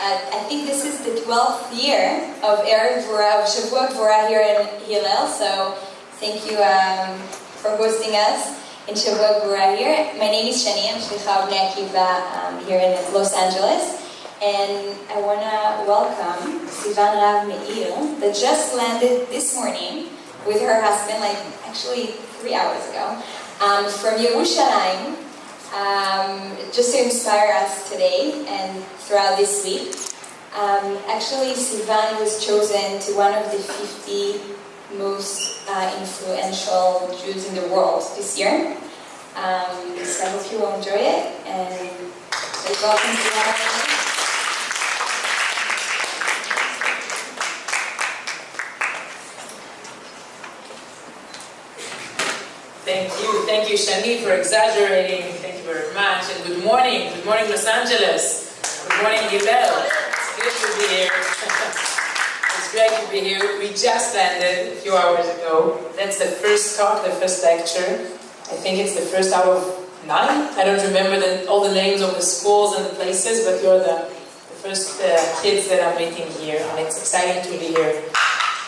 I think this is the 12th year of Erev Gvura, of Shavua Gvura here in Hillel, so thank you for hosting us in Shavua Gvura here. My name is Shani, I'm Shlicha of Bnei Akiva here in Los Angeles, and I want to welcome Sivan, Rahav, Meir, that just landed this morning with her husband, like actually 3 hours ago, from Yerushalayim, just to inspire us today and throughout this week. Actually, Sivan was chosen to one of the 50 most influential Jews in the world this year. So I hope you will enjoy it, and welcome Sivan. Thank you, Shani, for exaggerating. Thank you very much, and good morning, Los Angeles. Good morning, Hillel. It's good to be here. It's great to be here. We just landed a few hours ago. That's the first talk, the first lecture. I think it's the first out of 9. I don't remember all the names of the schools and the places, but you're the first kids that I'm meeting here, and it's exciting to be here.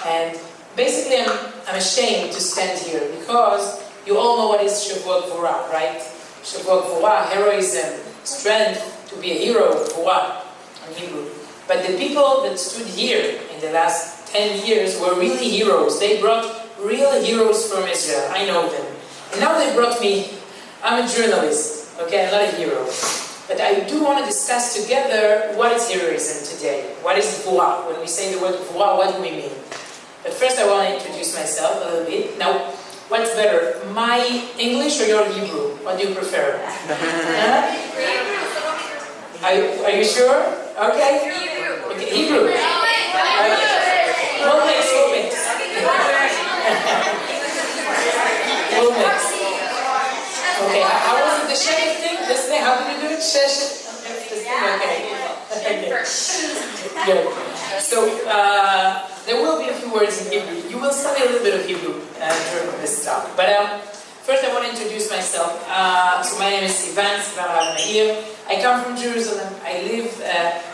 And basically, I'm ashamed to stand here because you all know what is Shavua Gvura, right? Shavua Gvura, heroism, strength, to be a hero, Gvura in Hebrew. But the people that stood here in the last 10 years were really heroes. They brought real heroes from Israel. I know them. And now they brought me. I'm a journalist, okay? I'm not a hero. But I do want to discuss together what is heroism today. What is Gvura? When we say the word Gvura, what do we mean? But first I want to introduce myself a little bit. Now, what's better, my English or your Hebrew? What do you prefer? Are you sure? Okay. Okay, Hebrew. We'll mix. We'll mix. Okay, how was it? The shake thing? This thing? How did you do it? Okay. Good. So, there will be a few words in Hebrew. You will study a little bit of Hebrew during this talk. But first I want to introduce myself. So my name is Sivan, Rahav, Meir. I come from Jerusalem. I live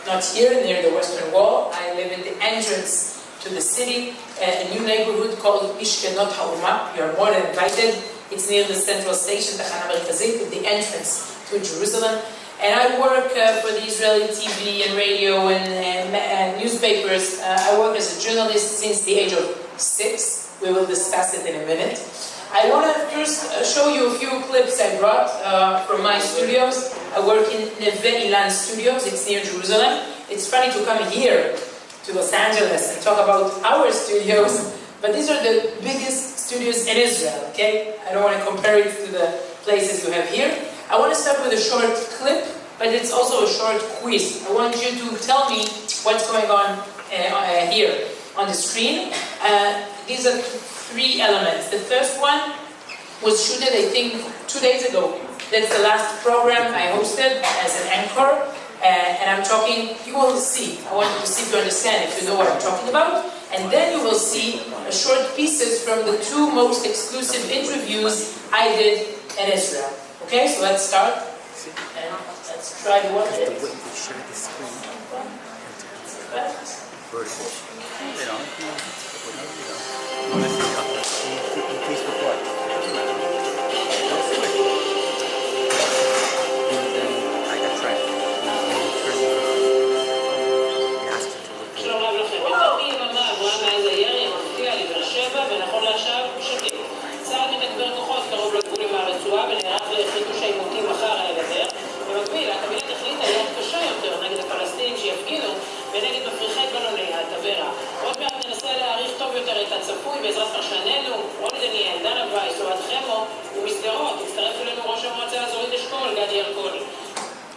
not here near the Western Wall. I live in the entrance to the city, a new neighborhood called Mishkenot HaUma. You are more than invited. It's near the central station, Tachana Merkazit, the entrance to Jerusalem. And I work for the Israeli TV and radio and newspapers. I work as a journalist since the age of 6. We will discuss it in a minute. I want to first show you a few clips I brought from my studios. I work in Neve Ilan Studios. It's near Jerusalem. It's funny to come here to Los Angeles and talk about our studios, but these are the biggest studios in Israel, okay? I don't want to compare it to the places you have here. I want to start with a short clip, but it's also a short quiz. I want you to tell me what's going on here on the screen. These are 3 elements. The first one was shooted, I think, 2 days ago. That's the last program I hosted as an anchor. And I'm talking, you will see. I want you to see if you understand, if you know what I'm talking about. And then you will see short pieces from the 2 most exclusive interviews I did in Israel. Okay, so let's start, and let's try to watch it. לחידוש העימותים אחר הגדר. במקביל, הקבינט החליט על יד קשה יותר נגד הפלסטינים שיפגינו ונגד מפריחי בלוני התבערה. עוד מעט ננסה להעריך טוב יותר את הצפוי בעזרת פרשננו, רוני דניאל, דנה וייס, אוהד חמו ומסדרות. הצטרף אלינו ראש המועצה האזורית אשכול, גדי ירקוני.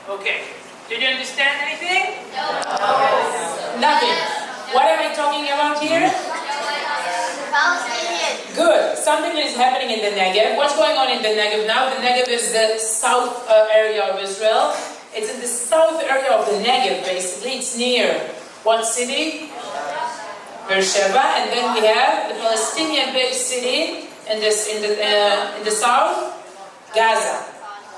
Okay. Did you understand anything? No. Nothing. What am I talking about here? Good. Something is happening in the Negev. What's going on in the Negev now? The Negev is the south area of Israel. It's in the south area of the Negev, basically. It's near what city? Beersheba. And then we have the Palestinian big city in the south, Gaza.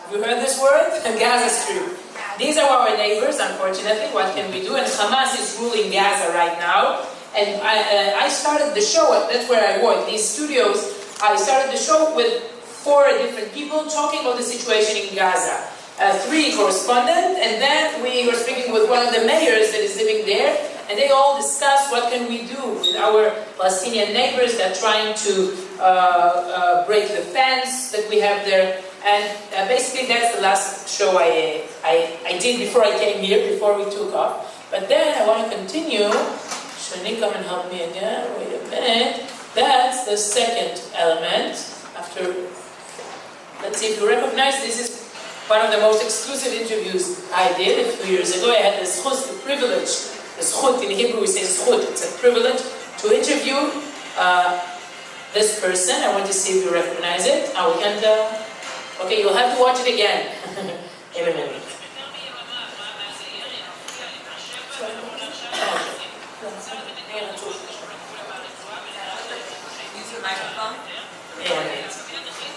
Have you heard this word? Gaza Strip. these are our neighbors, unfortunately. What can we do? And Hamas is ruling Gaza right now. And I started the show, that's where I work, these studios. I started the show with 4 different people talking about the situation in Gaza. 3 correspondents, and then we were speaking with one of the mayors that is living there, and they all discussed what can we do with our Palestinian neighbors that are trying to break the fence that we have there. And basically that's the last show I did before I came here, before we took off. But then I want to continue. Shani, come and help me again. Wait a minute. That's the second element. After, let's see if you recognize, this is one of the most exclusive interviews I did a few years ago. I had the zchut, the privilege. The zchut, in Hebrew we say zchut. It's a privilege to interview this person. I want to see if you recognize it. We can't. Okay, you'll have to watch it again in a minute. Use your microphone.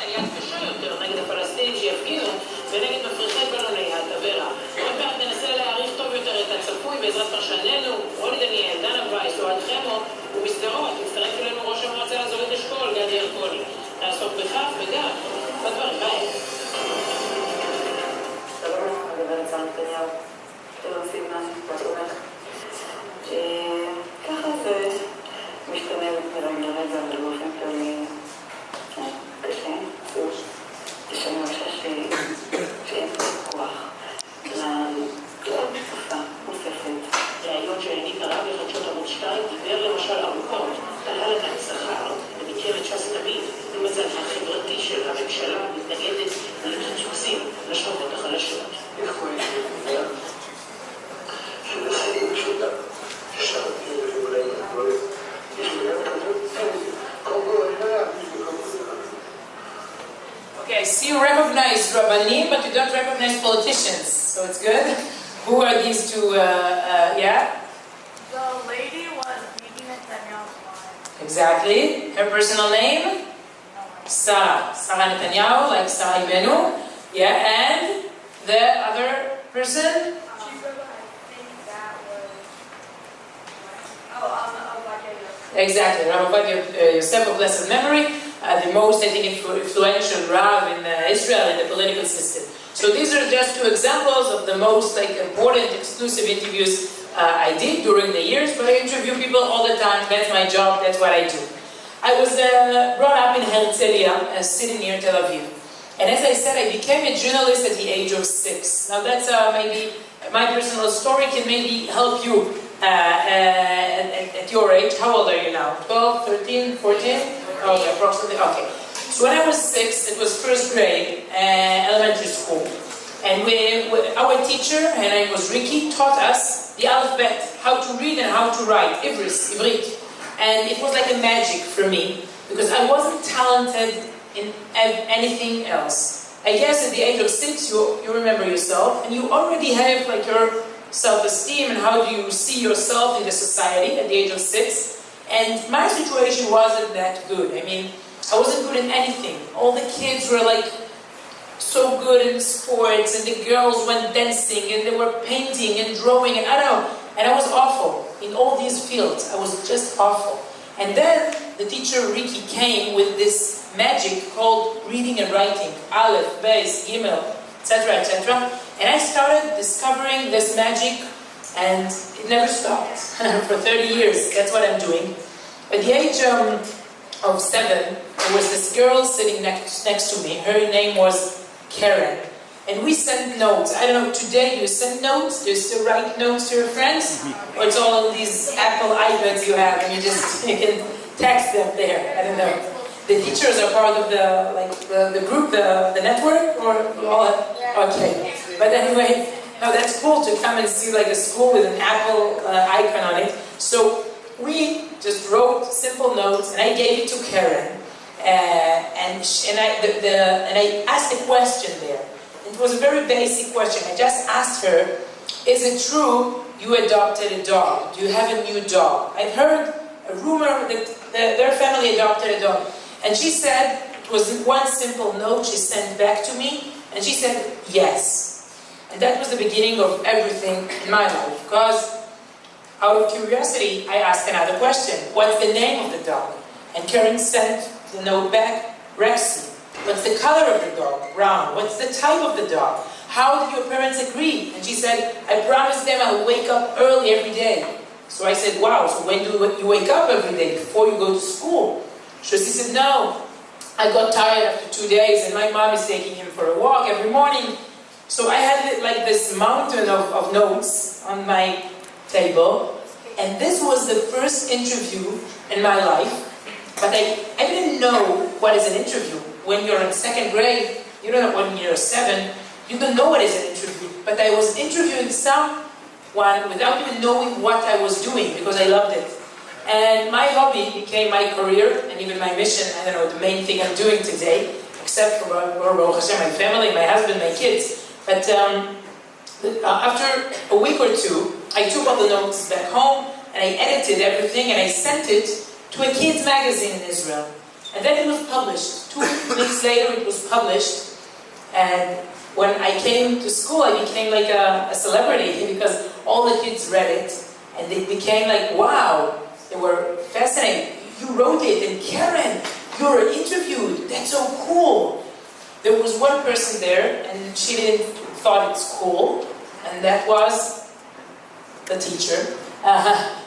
יד קשה יותר נגד הפלסטינים שיפגינו ונגד מפריחי בלוני התבערה. עוד מעט ננסה להעריך טוב יותר את הצפוי בעזרת פרשננו, רוני דניאל, דנה וייס, אוהד חמו ובשדרות מצטרף אלינו ראש המועצה האזורית אשכול, גדי ירקוני. נעסוק בכך וגם בדברים האלה. שלום לך, הגברת שר נתניהו. שלום סימן, מה שלומך? ככה זה משתנה מרגע לרגע, אבל באופן כללי קשה, סוש. יש לנו חשש שאין כוח לעוד תקופה נוספת. ראיון שהעניק הרב לחדשות ערוץ 2 דיבר למשל ארוכות על העלאת שכר וביקר את ש"ס תמיד במצב החברתי של הממשלה מתנגדת לקיצוצים לשכבות החלשות. איך הוא היה שבשיא פשוטה ששרתי ואולי מהגבולת יש מילה כזאת קודם כל אני לא אעמיד בכל זה. Okay, I see you recognize Rabbanim, but you don't recognize politicians, so it's good. Who are these two, yeah? The lady was Bibi Netanyahu's wife. Exactly. Her personal name? Sarah. Sarah Netanyahu, like Sarah Imenu. Yeah, and the other person? I think that was... Exactly. Rahav Yosef of blessed memory. The most, I think, influential Rav in Israel in the political system. So these are just 2 examples of the most important exclusive interviews I did during the years, but I interview people all the time. That's my job, that's what I do. I was brought up in Herzliya, city near Tel Aviv. And as I said, I became a journalist at the age of 6. Now that's maybe, my personal story can maybe help you at your age. How old are you now? 12, 13, 14? Okay, approximately, okay. So when I was 6, it was first grade, elementary school. And our teacher, her name was Ricky, taught us the alphabet, how to read and how to write, Ivrit. And it was like a magic for me, because I wasn't talented in anything else. I guess at the age of 6, you remember yourself, and you already have like your self-esteem and how do you see yourself in the society at the age of 6. And my situation wasn't that good. I mean, I wasn't good in anything. All the kids were like so good in sports, and the girls went dancing, and they were painting and drawing, and I don't know. And I was awful in all these fields. I was just awful. And then the teacher Ricky came with this magic called reading and writing, Aleph, Beis, Gimel, etc., etc. And I started discovering this magic, and it never stopped. For 30 years, that's what I'm doing. At the age of 7, there was this girl sitting next to me. Her name was Karen. And we sent notes. I don't know, today do you send notes? Do you still write notes to your friends? Or it's all of these Apple iPads you have and you can text them there? I don't know. The teachers are part of the group, the network? Or you all have? Okay. But anyway, no, that's cool to come and see like a school with an Apple icon on it. So we just wrote simple notes, and I gave it to Karen, and I asked a question there. It was a very basic question. I just asked her, "Is it true you adopted a dog? Do you have a new dog? I've heard a rumor that their family adopted a dog." And she said, it was one simple note she sent back to me, and she said, "Yes." And that was the beginning of everything in my life, because out of curiosity, I asked another question. What's the name of the dog? And Karen sent the note back, Rexy. What's the color of the dog? Brown. What's the type of the dog? How did your parents agree? And she said, I promised them I'll wake up early every day. So I said, wow, so when do you wake up every day? Before you go to school? So she said, no. I got tired after 2 days, and my mom is taking him for a walk every morning. So I had like this mountain of notes on my table, and this was the first interview in my life. But I didn't know what is an interview. When you're in second grade, you don't know, when you're 7, you don't know what is an interview. But I was interviewing someone without even knowing what I was doing, because I loved it. And my hobby became my career, and even my mission, I don't know, the main thing I'm doing today, except for Baruch Hashem, my family, my husband, my kids. But after a week or two, I took all the notes back home, and I edited everything, and I sent it to a kids magazine in Israel. And then it was published. 2 weeks later, it was published. And when I came to school, I became like a celebrity, because all the kids read it, and they became like, wow. They were fascinated. You wrote it, and Karen, you were interviewed. That's so cool. There was one person there, and she didn't thought it's cool, and that was the teacher.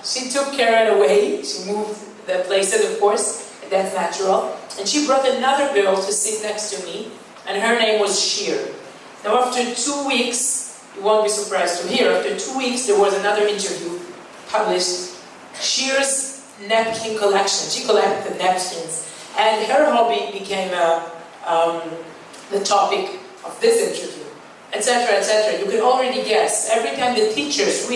She took Karen away. She moved the places, of course. That's natural. And she brought another girl to sit next to me, and her name was Shir. Now, after 2 weeks, you won't be surprised to hear, after 2 weeks, there was another interview published. Shir's napkin collection. She collected napkins, and her hobby became the topic of this interview, etc., etc. You can already guess. Every time the teachers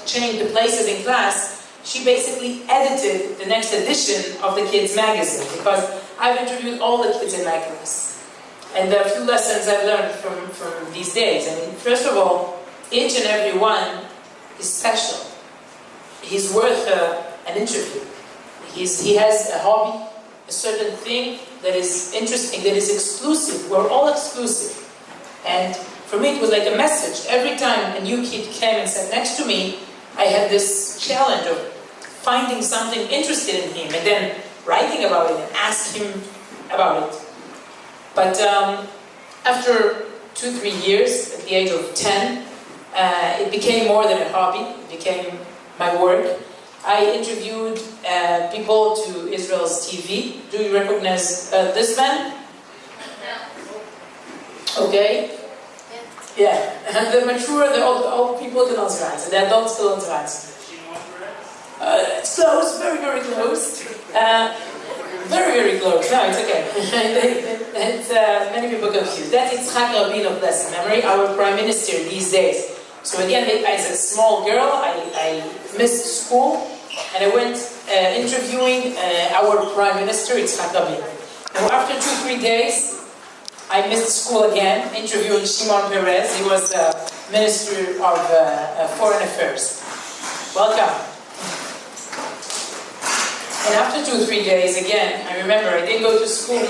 changed the places in class, she basically edited the next edition of the kids' magazine, because I've interviewed all the kids in my class. And there are a few lessons I've learned from these days. I mean, first of all, each and every one is special. He's worth an interview. He has a hobby, a certain thing that is interesting, that is exclusive. We're all exclusive. And for me, it was like a message. Every time a new kid came and sat next to me, I had this challenge of finding something interested in him, and then writing about it and ask him about it. But after 2-3 years, at the age of 10, it became more than a hobby. It became my work. I interviewed people to Israel's TV. Do you recognize this man? Okay. Yeah. The mature, the old people don't answer. The adults don't answer. It's close, very, very close. Very, very close. No, it's okay. Many people confused. That's Yitzhak Rabin of blessed memory, our prime minister these days. So again, as a small girl, I missed school, and I went interviewing our prime minister, Yitzhak Rabin. Now, after 2-3 days, I missed school again, interviewing Shimon Peres. He was the Minister of Foreign Affairs. Welcome. And after 2-3 days, again, I remember I didn't go to school.